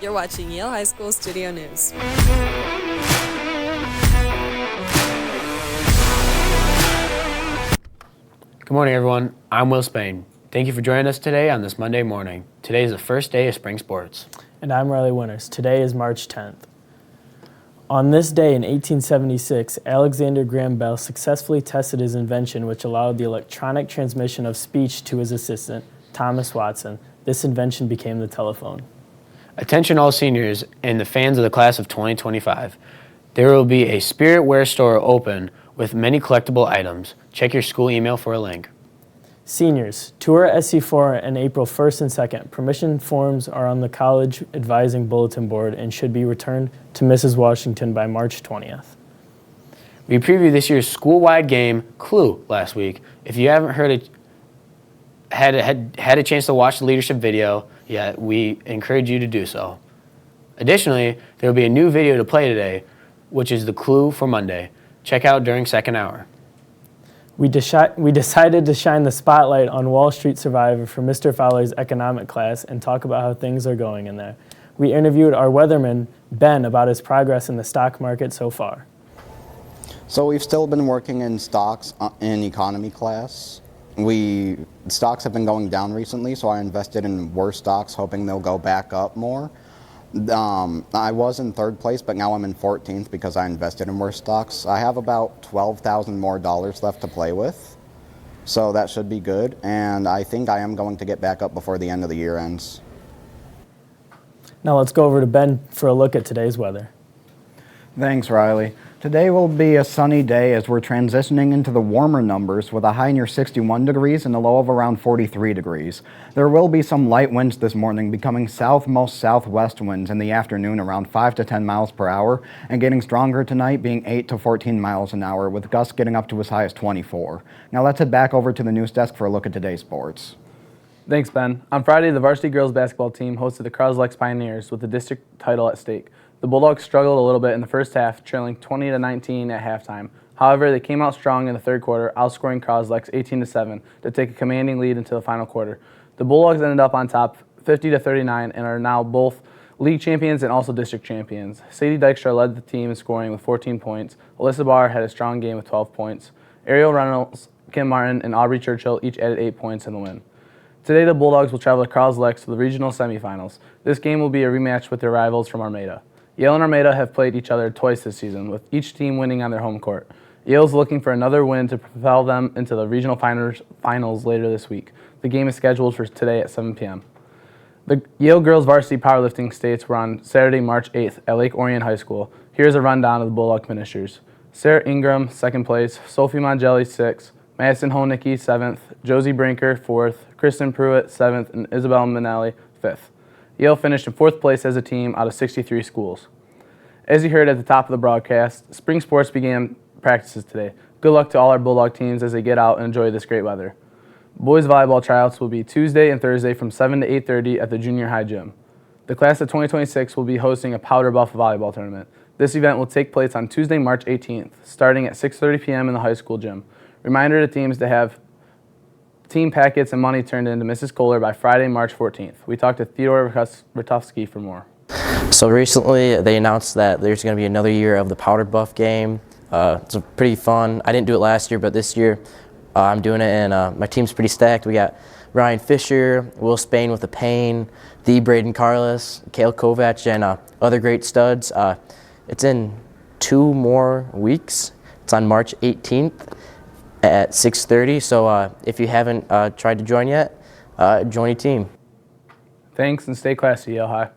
You're watching Yale High School Studio News. Good morning, everyone. I'm Will Spain. Thank you for joining us today on this Monday morning. Today is the first day of spring sports. And I'm Riley Winters. Today is March 10th. On this day in 1876, Alexander Graham Bell successfully tested his invention which allowed the electronic transmission of speech to his assistant, Thomas Watson. This invention became the telephone. Attention all seniors and the fans of the class of 2025. There will be a Spirit Wear store open with many collectible items. Check your school email for a link. Seniors, tour SC4 on April 1st and 2nd. Permission forms are on the college advising bulletin board and should be returned to Mrs. Washington by March 20th. We previewed this year's school-wide game, Clue, last week. If you haven't had a chance to watch the leadership video yet, we encourage you to do so. Additionally, there will be a new video to play today, which is the Clue for Monday. Check out during second hour. We decided to shine the spotlight on Wall Street Survivor for Mr. Fowler's economic class and talk about how things are going in there. We interviewed our weatherman, Ben, about his progress in the stock market so far. So we've still been working in stocks in economy class. Stocks have been going down recently, so I invested in worse stocks, hoping they'll go back up more. I was in third place, but now I'm in 14th because I invested in worse stocks. I have about $12,000 more left to play with, so that should be good. And I think I am going to get back up before the end of the year ends. Now let's go over to Ben for a look at today's weather. Thanks, Riley. Today will be a sunny day as we're transitioning into the warmer numbers with a high near 61 degrees and a low of around 43 degrees. There will be some light winds this morning, becoming south-most southwest winds in the afternoon around 5 to 10 miles per hour and getting stronger tonight, being 8 to 14 miles an hour, with gusts getting up to as high as 24. Now let's head back over to the news desk for a look at today's sports. Thanks, Ben. On Friday, the varsity girls basketball team hosted the Croslex Pioneers with the district title at stake. The Bulldogs struggled a little bit in the first half, trailing 20-19 at halftime. However, they came out strong in the third quarter, outscoring Croslex 18-7 to take a commanding lead into the final quarter. The Bulldogs ended up on top 50-39 and are now both league champions and also district champions. Sadie Dykstra led the team in scoring with 14 points. Alyssa Barr had a strong game with 12 points. Ariel Reynolds, Kim Martin, and Aubrey Churchill each added 8 points in the win. Today, the Bulldogs will travel to Croslex for the regional semifinals. This game will be a rematch with their rivals from Armada. Yale and Armada have played each other twice this season, with each team winning on their home court. Yale's looking for another win to propel them into the regional finals later this week. The game is scheduled for today at 7 p.m. The Yale girls varsity powerlifting states were on Saturday, March 8th at Lake Orion High School. Here's a rundown of the Bulldog finishers. Sarah Ingram, 2nd place, Sophie Mongelli, 6th, Madison Honicki, 7th, Josie Brinker, 4th, Kristen Pruitt, 7th, and Isabel Manelli, 5th. Yale finished in 4th place as a team out of 63 schools. As you heard at the top of the broadcast, spring sports began practices today. Good luck to all our Bulldog teams as they get out and enjoy this great weather. Boys volleyball tryouts will be Tuesday and Thursday from 7 to 8:30 at the junior high gym. The class of 2026 will be hosting a Powder Buff volleyball tournament. This event will take place on Tuesday, March 18th, starting at 6:30 p.m. in the high school gym. Reminder to teams to have team packets and money turned in to Mrs. Kohler by Friday, March 14th. We talked to Theodore Ratovsky for more. So recently they announced that there's going to be another year of the Powder Buff game. It's pretty fun. I didn't do it last year, but this year I'm doing it, and my team's pretty stacked. We got Ryan Fisher, Will Spain with the Pain, the Braden Carlos, Kale Kovac, and other great studs. It's in 2 more weeks. It's on March 18th at 6:30. So if you haven't tried to join yet, join your team. Thanks, and stay classy, Yale High.